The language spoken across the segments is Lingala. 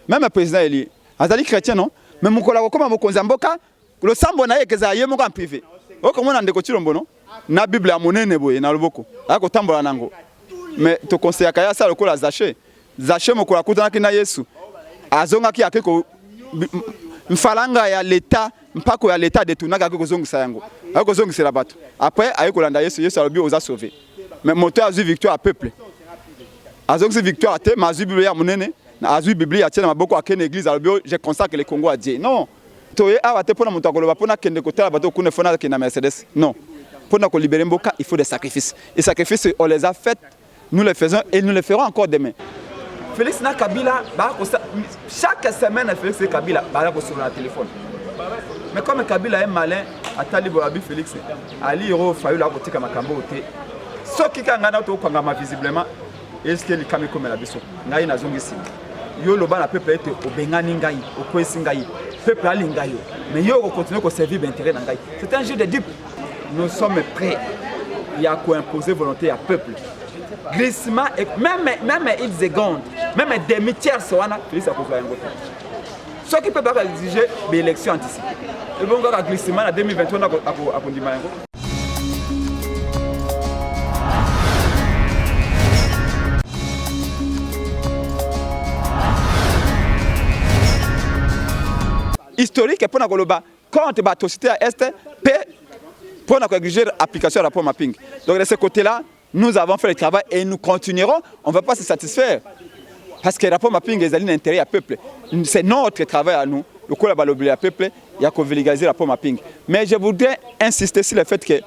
même le président élu azali chrétien non mais mokola ko comme mokonza mboka le sambo na yekeza ye moko en privé okomona ndeko Chilombo non na bible ya monene boye na loboko ako tambola nango mais to conseiller kaya ça lokola Zaché mokola kutana kina Yesu azonga ki akeko mfalanga ya l'état mpako ya l'état détourna ka kozongisa yango akozongisa la bato après ayekolanda Yesu alobi oza sauvé mais moto azu victoire à peuple azongisa victoire te mazu bible ya monene na azu bible ya tiena maboko akene église alobi je consacre le Congo à Dieu non toye awa te pona moto akoloba pona kende kotala bato kuna fona kena Mercedes non pona ko libérer mboka il faut des sacrifices et sacrifices on les a fait nous les faisons et nous les ferons encore demain. Félix na Kabila chaque semaine Félix et Kabila sur le téléphone. Mais comme Kabila est malin, atali boabi Félix ali ro fayu la kotika makambo te. Soki kangana to kwangama visiblement est-ce que le kame comme la biso. Ngai na zongisi. Yo loba na peuple était obengani ngai, okwesi ngai. Peuple ali ngai yo. Mais yo continuer ko servir d'intérêt na ngai. C'est un jeu de dupes. Nous sommes prêts. Il y a quoi imposer volonté à peuple. Glissement et même une seconde, même un demi-tiers soana, Félix a posé un vote. Ce qui peut pas exiger l'élection anticipée. Et bon, quand glissement en 2021 a conduit Mayango. Historique pour nous quand tu vas société à est pour nous exiger l'application du rapport mapping. Donc de ce côté-là. Nous avons fait le travail et nous continuerons. On ne va pas se satisfaire. Parce que le rapport mapping est un intérêt à peuple. C'est notre travail à nous. Le collaborateur à peuple, il y a qu'à vulgariser le rapport mapping. Mais je voudrais insister sur le fait qu'il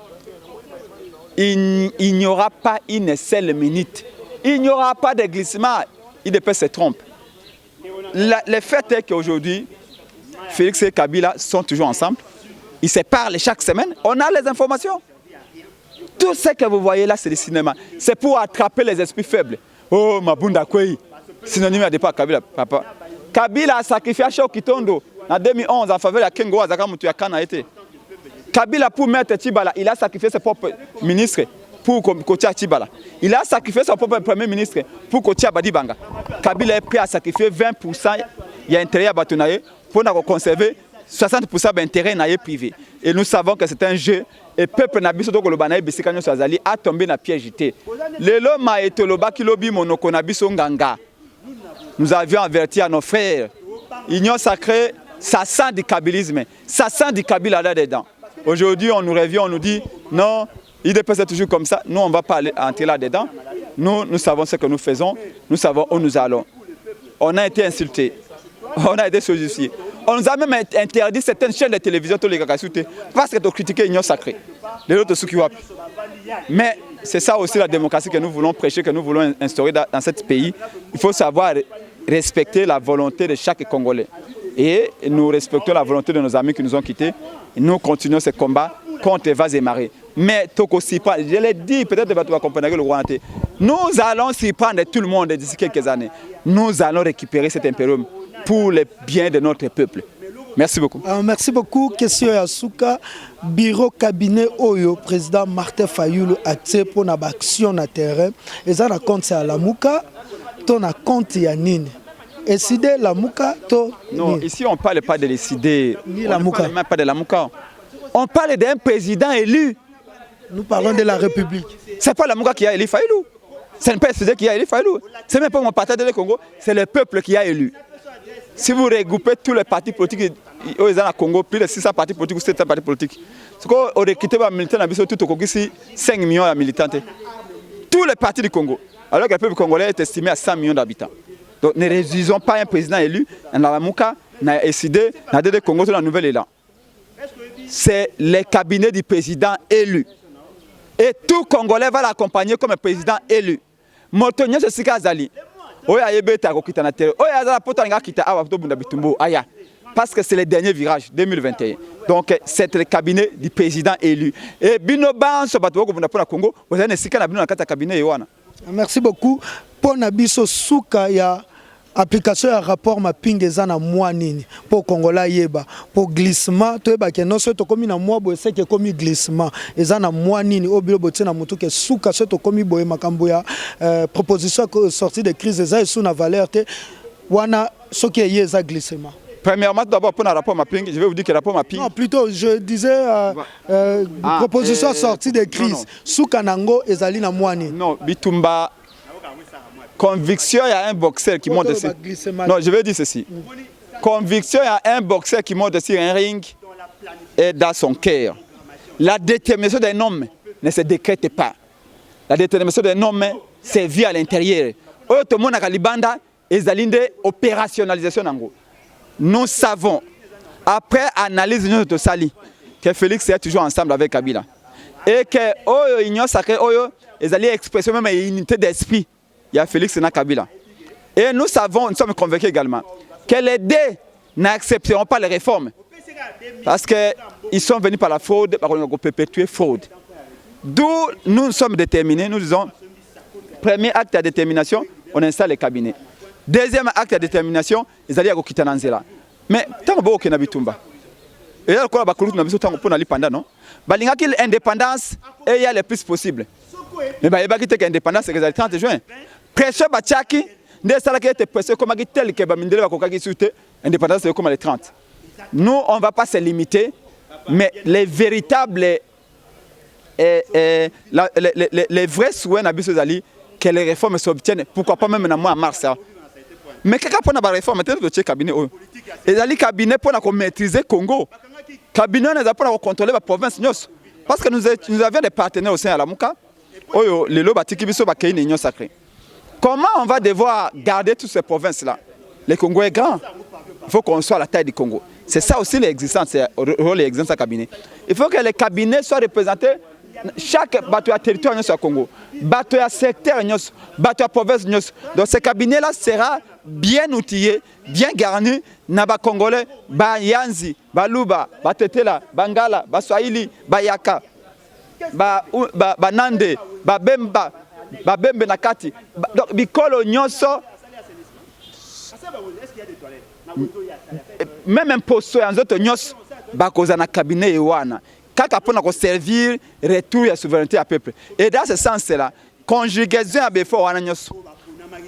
n'y aura pas une seule minute. Il n'y aura pas de glissement. IDP se trompe. Le fait est qu'aujourd'hui, Félix et Kabila sont toujours ensemble. Ils se parlent chaque semaine. On a les informations. Tout ce que vous voyez là, c'est le cinéma. C'est pour attraper les esprits faibles. Oh, Mabunda Kwei. Synonyme à départ Kabila, papa. Kabila a sacrifié Chao Kitondo en 2011 en faveur de Kengo Azaka Moutouakana été. Kabila pour mettre Tibala, il a sacrifié ses propres ministres pour Kotia Tibala. Il a sacrifié son propre premier ministre pour Kotia Badibanga. Kabila est prêt à sacrifier 20%. Il y a intérêt à Batonaye pour conserver 60% d'intérêt privé. Et nous savons que c'est un jeu. Et le peuple Nabiso a tombé dans le piège. Nous avions averti à nos frères. L'union sacrée, ça sent du kabylisme. Ça sent du Kabila là-dedans. Aujourd'hui, on nous revient, on nous dit non, il est toujours comme ça. Nous, on ne va pas entrer là-dedans. Nous savons ce que nous faisons. Nous savons où nous allons. On a été insultés. On a été sojouciés. On nous a même interdit certaines chaînes de télévision parce que tu critiquais l'union sacrée. Les autres mais c'est ça aussi la démocratie que nous voulons prêcher, que nous voulons instaurer dans ce pays. Il faut savoir respecter la volonté de chaque Congolais. Et nous respectons la volonté de nos amis qui nous ont quittés. Nous continuons ce combat contre Vaz et Maré. Mais je l'ai dit, peut-être que tu vas comprendre le Rwanda. Nous allons s'y prendre tout le monde d'ici quelques années. Nous allons récupérer cet impérium pour le bien de notre peuple. Merci beaucoup. Merci beaucoup. Question à Souka. Bureau cabinet Oyo, président Martin Fayoulou a tiré pour une action na terrain. Et ça, compte à la Mouka, ton compte Yanine. Décider la Mouka, to. Non, ici on ne parle pas de décider. Ni la Mouka. On ne parle même pas de la Mouka. On parle d'un président élu. Nous parlons de la République. Ce n'est pas la Mouka qui a élu Fayoulou. Ce n'est pas le président qui a élu Fayoulou. Ce n'est même pas mon parti de Congo, c'est le peuple qui a élu. Si vous regroupez tous les partis politiques au Congo, plus de 600 partis politiques ou 700 partis politiques, ce qu'on a recruté par les militants, tout au Congo, ici 5 millions de militants. Tous les partis du Congo, alors que le peuple congolais est estimé à 100 millions d'habitants. Donc ne réduisons pas un président élu, on a la Mouka, on a décidé, on a décidé Congo sur la nouvelle élan. C'est le cabinet du président élu. Et tout Congolais va l'accompagner comme un président élu. Motonio Jessica Azali. Parce que c'est le dernier virage 2021. Donc c'est le cabinet du président élu. Et Binoban Congo, vous avez un cabinet. Merci beaucoup. Pour Nabiso Souka, il y a application à rapport mapping ezana moanini pour Congolais yeba pour glissement to yeba ke non soto komi na mwa bo seke komi glissement ezana moanini obilo botina mutu ke Souka soto komi boye makambo ya proposition sortie de crise eza sous na valeur te wana soki yeza glissement. Premièrement, d'abord pour un rapport mapping, je vais vous dire que le rapport mapping. Non, plutôt je disais proposition sortie de crise. Soukanango ezali na mwani. Non, bitumba conviction, il y a un boxeur qui monte dessus. Non, je vais dire ceci. Conviction, il y a un boxeur qui monte sur un ring et dans son cœur. La détermination d'un homme ne se décrète pas. La détermination d'un homme c'est vie à l'intérieur. Tout le monde a libanda et zalinde opérationnalisation en gros. Nous savons, après analyse de notre sali, que Félix est toujours ensemble avec Kabila. Et que l'Union sacrée, ils allaient exprimer même une unité d'esprit. Il y a Félix et Kabila. Et nous savons, nous sommes convaincus également, que les deux n'accepteront pas les réformes. Parce qu'ils sont venus par la fraude, par une perpétuer fraude. D'où nous sommes déterminés, nous disons, premier acte de détermination, on installe les cabinets. Deuxième acte de détermination, ils allaient à Kitananzela. Mais tant que vous avez Bitumba, et là, quand vous avez l'indépendance, l'indépendance est le plus possible. Mais il y a une indépendance, c'est le 30 juin. Pression Bachaki, des salariés étaient pressés comme tel que Bamindele va souhaiter l'indépendance comme les 30. Nous, on ne va pas se limiter, mais les véritables, les vrais souhaits d'Abissozali, que les réformes s'obtiennent, pourquoi pas même en mois mars. Mais quelqu'un pour la réforme, c'est le cabinet. Et le cabinet pour maîtriser le Congo. Le cabinet n'est pas pour contrôler la province. Parce que nous avions des partenaires au sein de la Mouka. Comment on va devoir garder toutes ces provinces-là? Le Congo est grand. Il faut qu'on soit à la taille du Congo. C'est ça aussi l'existence, c'est le rôle de l'existence du cabinet. Il faut que les cabinets soient représentés. Chaque bateau à territoire au Congo, bateau à secteur, bateau à province. Donc ce cabinet-là sera bien outillé, bien garni. Naba Congolais, ba Yanzi, ba Luba, ba Tetela, Bangala, ba Swahili, ba Yaka, ba Nande, ba Bemba, ba Bembe Nakati. Donc bikolo nyonso. Même un poste en autres nyos, ba koza na cabinet ewana. Pour servir retour à la souveraineté à peuple. Et dans ce sens-là, conjugaison à Befo,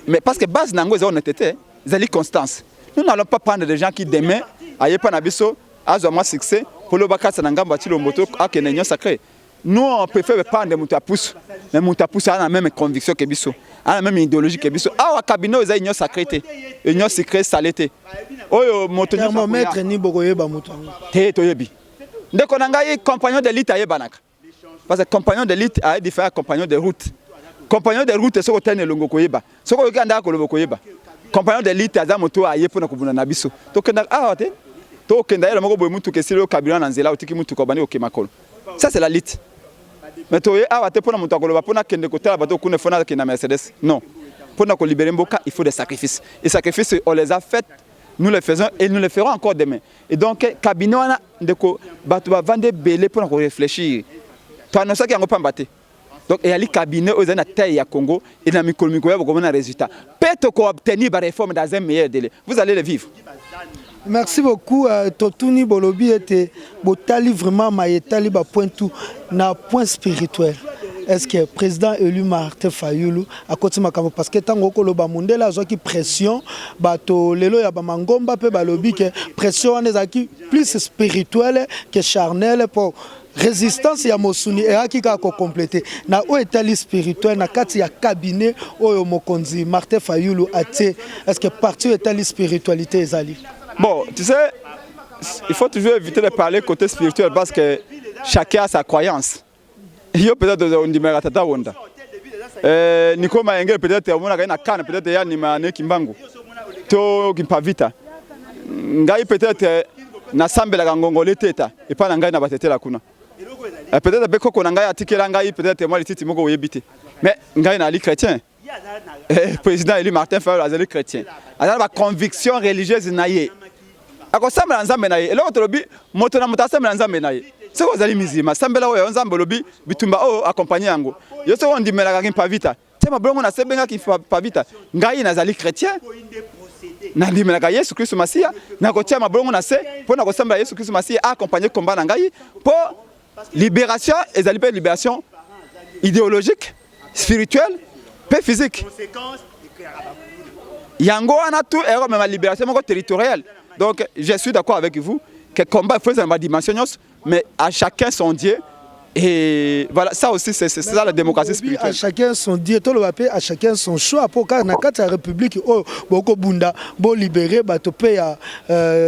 mais parce que base nango est honnêteté, c'est constance. Nous n'allons pas prendre des gens qui demain, aïe pas nabiso, azoma succès, pour le bakat sanangam bâti le moto à Kenyan sacré. Nous on préfère prendre des moutapous, mais moutapous a la même conviction que biso, a la même idéologie que biso. Ah au cabinet ils ont union sacrée, union secrète saleté. Oh moto thermomètre ni bokoye ba mutu. Té toyebi. Dès qu'on a un compagnon d'élite à Yebanak. Parce que compagnon d'élite a différents compagnons de route. Compagnon de route, c'est ce qu'on a le Koyeba. Ce qu'on a le Koyeba. Compagnon d'élite a moto à Yepona Kubuna Nabiso. Ça, c'est la lite. Mais tu as pour la Mercedes. Non. Pour libérer Mboka, il faut des sacrifices. Et sacrifices, on les a faits. Nous le faisons et nous le ferons encore demain. Et donc, cabinet, on va vendre belé pour réfléchir. Tu as annoncé qu'il n'y a pas de bâti. Donc, il y a le cabinet aux taille à Congo et dans le Congo, il y a un résultat. Peut-être qu'on obtenir la réforme dans un meilleur délai. Vous allez le vivre. Merci beaucoup. Totuni Bolobi était botali vraiment maïetali ba point tout na point spirituel. Est-ce que le président élu Martin Fayulu a continué parce que tant que le Bamundela a qui pression, bato lelo ya bamangomba pe balobi que pression on est plus spirituelle que charnelle pour résistance ya Mosuni et akika ko compléter na o etali spirituel na kati ya cabinet oyo mokonzi Martin Fayulu até est-ce que parti etali spiritualité ezali. Bon, tu sais, il faut toujours éviter de parler côté spirituel parce que chacun a sa croyance. Yo peut-être on dit mais tata wonda. Niko maenge peut-être on a na kana peut-être ya ni mané kimbangu. To kimpavita. Ngai peut-être na sambela ngongole teta et pas ngai na batetela kuna. Peut-être beko ko ngai atikela ngai peut-être moi lititi moko yebite. Mais ngai na ali chrétien. Président élu Martin Fayulu azali chrétien. Azali ba conviction religieuse naie. Akosambela nzambe naie. Et l'autre lobi moto na mutasambela nzambe naie. C'est quoi les musulmans? Sambela oyo nzambe lobi bitumba o accompagner yango. Yo so on dit melaka kimpavita. Tema bongo na sebenga kimpavita. Ngai nazali chrétien. Na ndi melaka Yesu Kristo Masia na kotia mabongo na se pour na kosambela Yesu Kristo Masia accompagner combat na ngai pour libération ezali pe libération idéologique, spirituelle, pe physique. yango wana tout et même la libération territoriale. Donc je suis d'accord avec vous que combat il faut dans ma dimension, mais à chacun son Dieu. Et voilà, ça aussi, c'est ça la démocratie spirituelle. À chacun son Dieu, tout le monde à chacun son choix. Pour que dans la République, beaucoup bunda, bon libéré, batopé à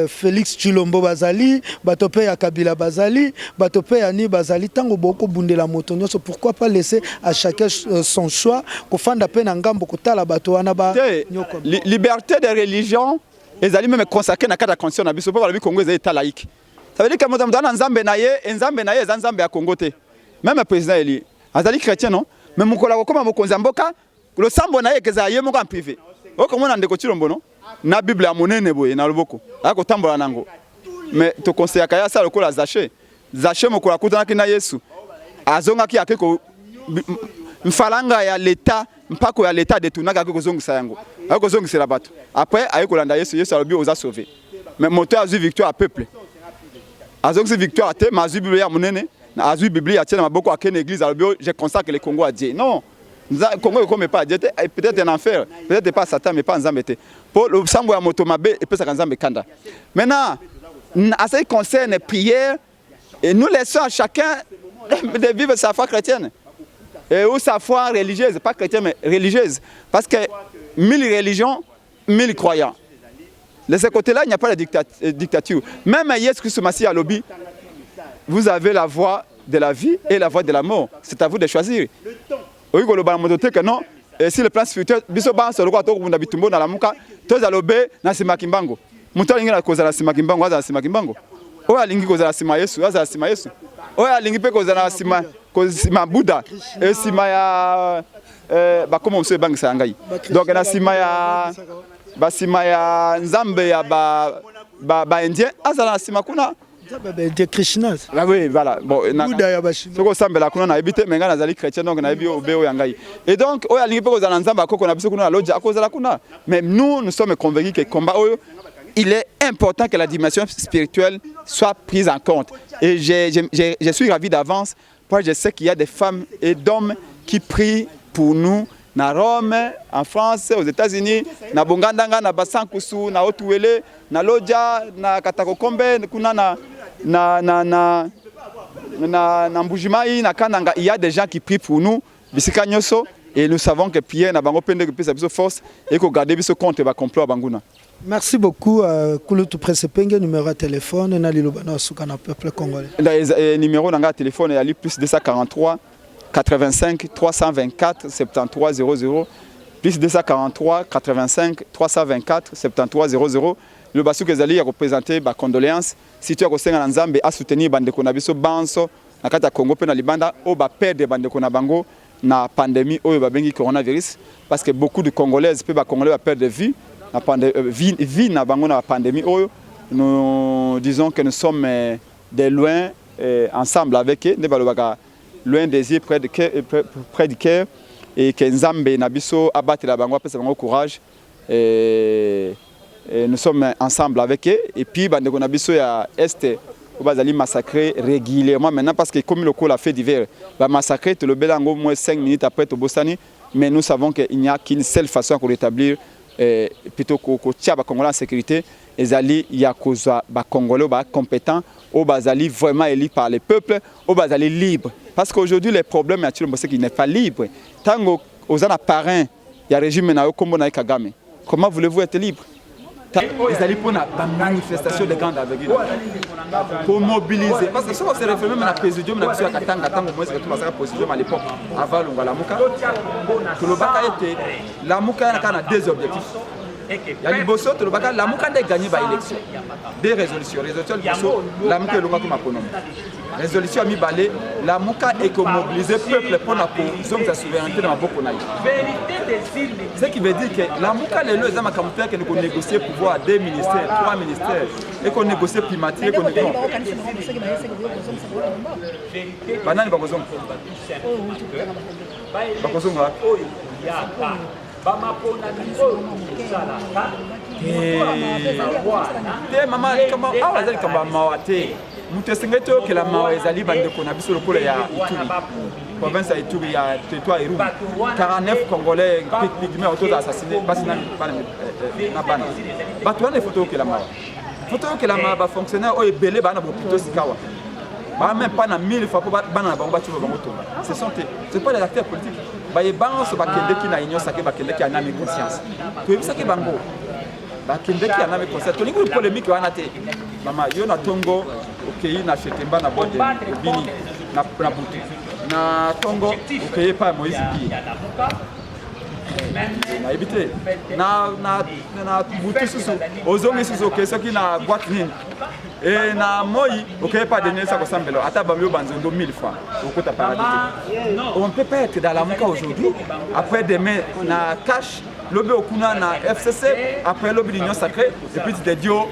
Félix Tshilombo Bazali, batopé à Kabila Bazali, batopé à Ni Bazali, tango beaucoup bundé la motonio. Pourquoi pas laisser à chacun son choix, qu'on fasse la peine en gambo, qu'on t'a la bateau anaba. Liberté de religion, ils allaient même consacrer dans la constitution, parce que le Congo est état laïque. Ça veut dire que nous avons Nzambe naye Nzambe à Congo te. Même le président Eli, azali chrétien non, mais mukola ko comme mokonzi mboka, le sambo naye keza ye moko en privé. O comme on ndeko Tshilombo non, na Bible ya monene boye na loboko. Ako tambola nango. Mais to conseiller kaya ça lokola Zaché. Zaché mokola kutana kina Yesu. Azonga ki akeko mfalanga ya l'état, mpako ya l'état de tunaka akeko zongisa yango. Akeko zongisela bato. Après ayeko landa Yesu, Yesu alobi oza sauver. Mais moto a eu victoire à peuple. Azok c'est victoire te ma Bible ya monene na azu Bible ya tiena maboko à quelle église alors je consacre le Congo à Dieu. Non. Le Congo ne comme pas Dieu peut-être un enfer, peut-être pas Satan mais pas Nzambe te. Pour le sambo ya moto mabe et peut ça Nzambe kanda. Maintenant à ce qui concerne prière et nous laissons à chacun de vivre sa foi chrétienne. Et ou sa foi religieuse, pas chrétienne mais religieuse parce que 1000 religions, 1000 croyants. De ce côté-là, il n'y a pas de dictature. Même Yesu Christ Massi à lobby, vous avez la voie de la vie et la voie de la mort. C'est à vous de choisir. Oui, que non. Et si le plan spirituel, bisoban sur le roi to kunda bitumbo na lamuka, to za lobe na sima kimbango. Muto alingi na koza na sima kimbango, aza na sima kimbango. O alingi koza na sima Yesu, aza na sima Yesu. O alingi pe koza na sima Buddha, e sima ya ba comment monsieur bang sa ngai. Donc na sima ya basima ya Nzambe ya ba indien azala sima kuna de Krishna. Ah oui, voilà. Bon, Buddha ya bashino. Soko Nzambe la kuna na ebite menga na zali chrétien donc na ebi obeo ya ngai. Et donc oya lingi pe ko zala Nzambe akoko na biso kuna loja akozala kuna. Mais nous sommes convaincus que combat oyo il est important que la dimension spirituelle soit prise en compte. Et je suis ravi d'avance parce que je sais qu'il y a des femmes et d'hommes qui prient pour nous. Na Rome, en France, aux États-Unis, na Bongandanga, na Basankusu, na Otuele, na Lodja, na Katakokombe, na Mbujimai, na Kananga. Il y a des gens qui prient pour nous, Bisika Nyoso, et nous savons que Pierre n'a pas de force et que garder ce compte va complot à Banguna. Merci beaucoup. Kulutu Presepenge, numéro de téléphone, na Lilobana Soukana peuple congolais. Le numéro de téléphone est à plus 243 85 324 73 00 plus 243 85 324 73 00. Le basu kezali a représenté ba condoléances si tu as kosenga Nzambe a soutenir bandeko na biso banso na kata Congo pe na libanda o ba perdre bandeko na bango na pandémie oyo ba bengi coronavirus parce que beaucoup de Congolaises pe ba Congolais ba perdre vie na vie na bango na pandémie oyo. Nous disons que nous sommes de loin ensemble avec eux ne balobaka loin des yeux près du cœur et que Nzambe Nabiso abattre la bango apesa bango courage et nous sommes ensemble avec eux et puis bandeko Nabiso ya est bazali massacrer régulièrement maintenant parce que comme le coup la fait d'hiver va massacrer tout le belango moins 5 minutes après to bosani mais nous savons qu'il n'y a qu'une seule façon pour rétablir plutôt que tia ba Congolais en sécurité ezali ya kozwa ba Congolais ba compétents au bazali vraiment élu par le peuple au bazali libre. Parce qu'aujourd'hui, les problèmes, c'est qu'il n'est pas libre. Tant aux parrains, il y a un régime comme Kagame. Comment voulez-vous être libre? Ils allaient pour la manifestation de grandes aveugles. Pour mobiliser. Parce que ça, c'est référé même à la présidium, à l'époque, avant la Mouka. La Mouka a deux objectifs. Il y a des bossos, la Mouka a gagné par l'élection. Des résolutions. La Mouka est le comme résolution à mi-balé, la Mouka est que mobiliser le peuple pour la souveraineté dans la Bokonaï. Ce qui veut dire que la Mouka est le zama kamupia que nous négocier pouvoir 2 ministères, 3 ministères et qu'on négocie primature et qu'on négocie. Banane bakozong. Bakozong là. Maman, comment que la mawa ezali bande ko na biso lokola ya Ituri. province ya Ituri ya territoire Irumu 49 Congolais pigmés autour assassinés basi na bana bato wana photo ke la mawa photo ke la mawa ba fonctionnaire o ebele bana bo plutôt sikawa ba même pas na 1000 fois pour bana na bango ba tuba bango tomba c'est pas les acteurs politiques ba yebango so ba kende ki na union sake ba kende ki ana mi conscience to yebisa ke bango ba kende ki ana mi conscience to ningu polémique wana te mama yo na tongo okei na chetemba na bode bini na butu na tongo okei pa Moïse Bi na ebité na butu susu ozongi susu okei soki na boîte nini et na moi okei pas donner ça kosambelo ata bamyo banzondo 1000 fois okota paradis on peut pas être dans la muka aujourd'hui après demain na cash lobby okuna na FCC après lobby l'union sacrée et puis des dio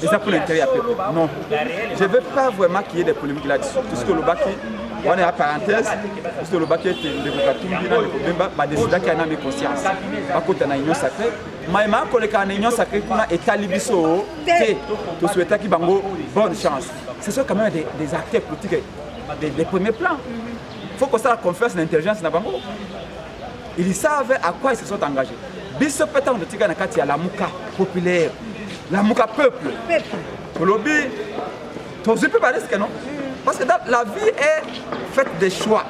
et ça pour l'intérêt à peuple. Non, je ne veux pas vraiment qu'il y ait des polémiques là-dessus. Tout ce que le bac on est à parenthèse, tout ce que le bac est de Bukatumbina, bah décider qu'il y a une conscience. Par contre, on a une union sacrée. Mais quand on a une union sacrée, on a état libiso, tout souhaiter qu'il y ait une bonne chance. Ce sont quand même des acteurs politiques, des premiers plans. Il faut qu'on ait la confiance et l'intelligence dans Bango. Ils savent à quoi ils se sont engagés. Biso pétant de Tigana Kati à la Mouka populaire. La Mouka peuple. Pour le lobby, tu ne peux pas risquer, non? Parce que la vie est faite des choix.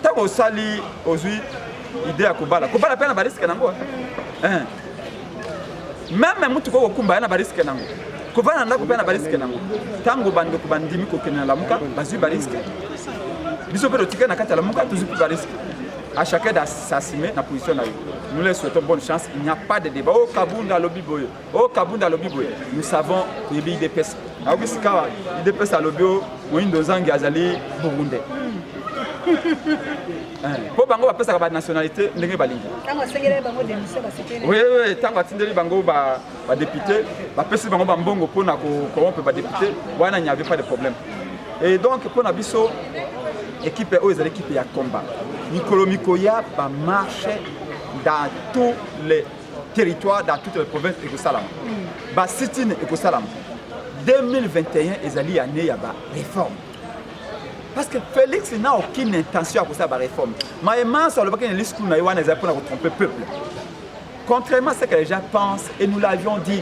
Tant que sali, aujourd'hui, idée à Kubala. Kubala peine à risquer, non? Même si tu as Kumba, na risquer, non? Kubala n'a pas de risquer, non? Tant que Bando Kubandimi Kokena la Mouka, vas-y, risquer. Biso peut retirer na Kati à la Mouka, tu ne peux pas risquer. À chacun d'assumer la position. Nous leur souhaitons bonne chance. Il n'y a pas de débat. Au Kabunda lobby boy. Au Kabunda lobby boy. Nous savons que l'IDPS. l'IDPS à lobby ou une dozangue azali burundais. Pour bango bapesa ka ba nationalité ndenge balingi. Tango segele bango démission ba sepele. Oui, tango atindeli bango ba député, bapesi bango ba mbongo pona ko corrompre ba député, wana n'y avait pas de problème. Et donc pour na biso équipe équipe ya combat. Nicolo Mikoya va marcher dans tous les territoires, dans toutes les provinces de Salam. Ba sitine et Salam. 2021 ezali année ya ba réforme. Parce que Félix n'a aucune intention de faire la réforme. Maïman sur le bac de l'iscoule n'a pas pour tromper le peuple. Contrairement à ce que les gens pensent, et nous l'avions dit,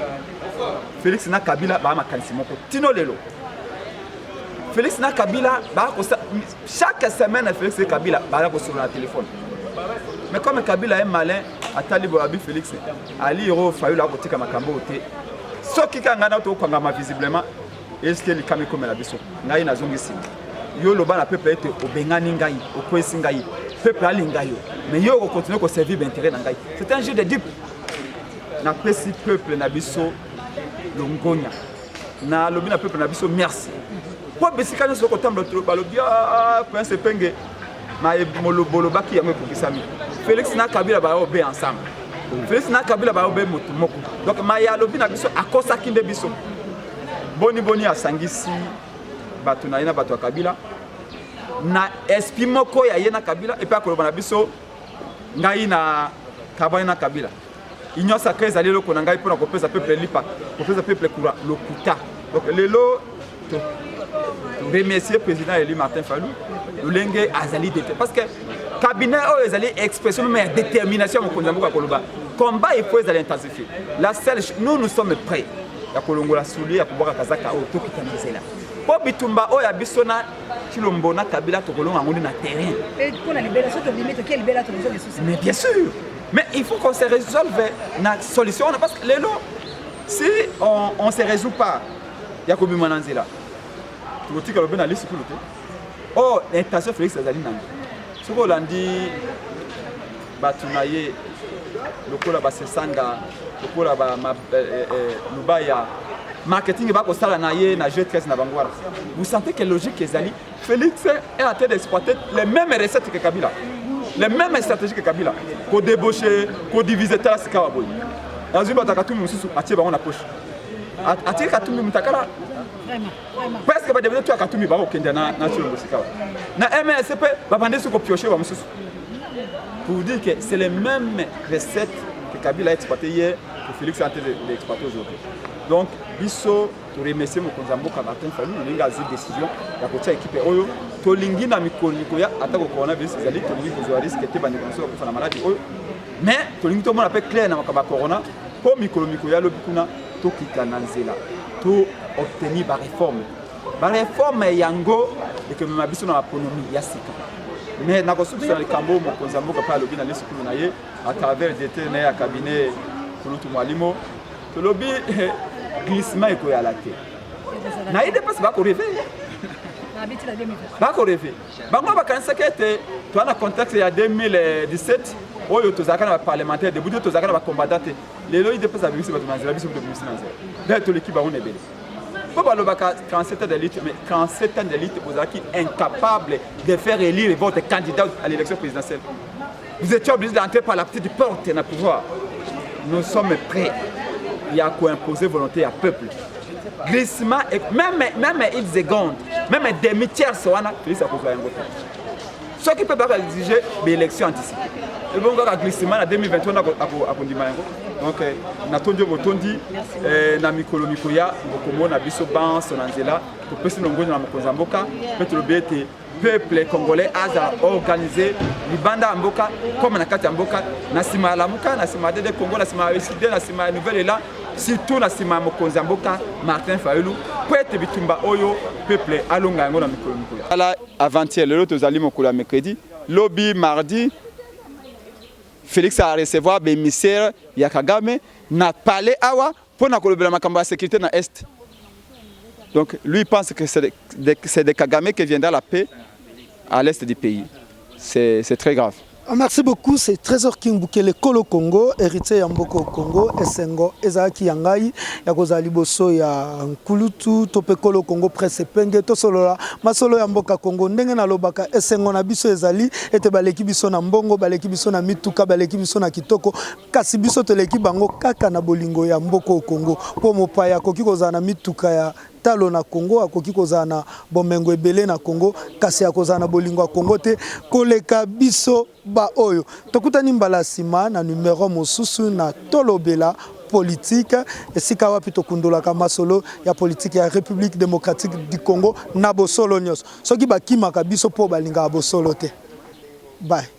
Félix n'a Kabila ba makansimoko Tino Lelo. Félix na Kabila, chaque semaine, Félix et Kabila sur le téléphone. Mais comme Kabila est malin, à Talibo Abi Félix, Ali Hiro Fayou la côté comme Makambo. Ce qui est en train visiblement, est-ce que les caméras comme la biso n'a une zone ici. Yo le ban peuple est au Bengani Ngaï, au Kwesi Ngaï, peuple à Lingaï. Mais yo continue à servir d'intérêt Ngaï. C'est un jeu de dupes. Na pesi peuple na biso Longonia. Na lobi na peuple na biso merci. Pour Bessika nous sommes trop balobia Prince Penge ma moloboloba qui yamwe pour Kisami. Félix na Kabila ba obé ensemble. Félix na Kabila ba obé motumoko. Donc ma ya lobi na biso akosa kinde biso. Boni asangisi bato na yena bato Kabila na espimoko ya yena Kabila et puis akoloba na biso ngai na kabana Kabila. Union sacrée ezali loko na ngai pona kopesa peuple lipa, kopesa peuple kura lokuta. Donc lelo remercier le président Eli Martin Fayulu, Lulenge Azali Dete. Parce que le cabinet a expression de détermination au combat, il faut les intensifier. La seule, nous sommes prêts. Il y a Kolongola Souli, il y a Kouboura Kazaka, il y a là. Pour Bitumba, il y a Bissona, Chilombona, Kabila, Tokolon, on est dans le terrain. Et pour la libération de l'immédiat, quelle libération de les soucis? Mais bien sûr. Mais il faut qu'on se résolve la solution. Parce que les lots, si on ne se résout pas, il y a Kobi Mananzela. Tu vois que le liste pour le oh, l'intention Félix Azali Nandi. Ce qu'on a dit, Batunaye, le cola Basesanga, le cola Lubaya, marketing va au salanaye, na jeu 13 na Bangwara. Vous sentez que logique est Azali, Félix est en train d'exploiter les mêmes recettes que Kabila, les mêmes stratégies que Kabila, qu'on débaucher, qu'on diviser ta Sikawaboy. Dans une bataille, tout le monde a tiré dans la poche. A tiré tout le monde Vraiment. Presque ba devenir toi Katumi ba okende na sur le Sikawa. Na MSP ba bande sur ko piocher ba mususu. Pour vous dire que c'est les mêmes recettes que Kabila a exploité hier que Félix a exploité aujourd'hui. Donc biso to remercier mon konzambo Martin Fayulu ninga zu décision ya ko tia équipe oyo tolingi na mikolo ya atako coronavirus ezali tolingi kozwa risque te bande konso ko fana maladie oyo mais tolingi to mona pe clair na makaba corona po mikolo ya lobi kuna to kita na nzela to obtenir ba réforme yango et que ma biso na économie ya sika mais na kosuki na likambo mo konzamboka pa lobi na lesikulu na ye à travers des na ya cabinet kulutu mwalimo to lobi glissement eko ya la te na ide pas ba ko rêver bako rêver bango bakanisa kete to na contexte ya 2017 oyo tozaka na parlementaire de buto tozaka na ba combattant lelo ide pas abimisi bato manzela biso de bimisi nanzela da to l'équipe on est belle po balobaka 37 ans d'élite mais 37 ans d'élite vous êtes incapable de faire élire votre candidat à l'élection présidentielle. Vous étiez obligé d'entrer par la petite porte na pouvoir. Nous sommes prêts. Il y a quoi imposer volonté à peuple. Glissement et même une seconde, même demi-tiers soana, Félix a posé un vote. Ce qui peut pas exiger l'élection anticipée. Et bon, le glissement en 2021 a condamné. Donc, na tondio botondi na mikolo mikoya bokomo na biso ban sonanzela to pesi nongo na mokonzamboka petro bete peuple congolais a organisé libanda mboka comme na kati mboka na sima la muka na sima de Congo na sima résidé na sima nouvelle là surtout na sima mokonzamboka Martin Fayulu pete bitumba oyo peuple alonga ngo na mikolo mikoya ala avant-hier le to zali mokolo mercredi lobby mardi Félix a recevoir des émissaires ya Kagame na palais awa pour na kolobela makambo ya sécurité na est. Donc lui pense que c'est de Kagame qui viendra la paix à l'est du pays. C'est très grave. Merci beaucoup, c'est Trésor King Bukele Kolo Congo, héritier ya Mboko Congo, Esengo, Ezaki Yangai, ya kozali boso ya Nkulutu, tope Kolo Congo presse penge, to solola, masolo ya Mboka Congo, ndenge na lobaka, Esengo na biso ezali, ete baleki biso na mbongo, baleki biso na mituka, baleki biso na kitoko, kasi biso teleki bango kaka na bolingo ya Mboko Congo, po mopaya koki kozala na mituka ya talo na Congo akoki kozala na bomengo ebele na Congo kasi akozala na bolingo ya Congo te koleka biso ba oyo tokutani mbala sima na numéro mosusu na tolobela politique esika wapi tokundolaka masolo ya politique ya République démocratique du Congo na bosolo nyos soki bakimaka biso po balinga bosolo te bye.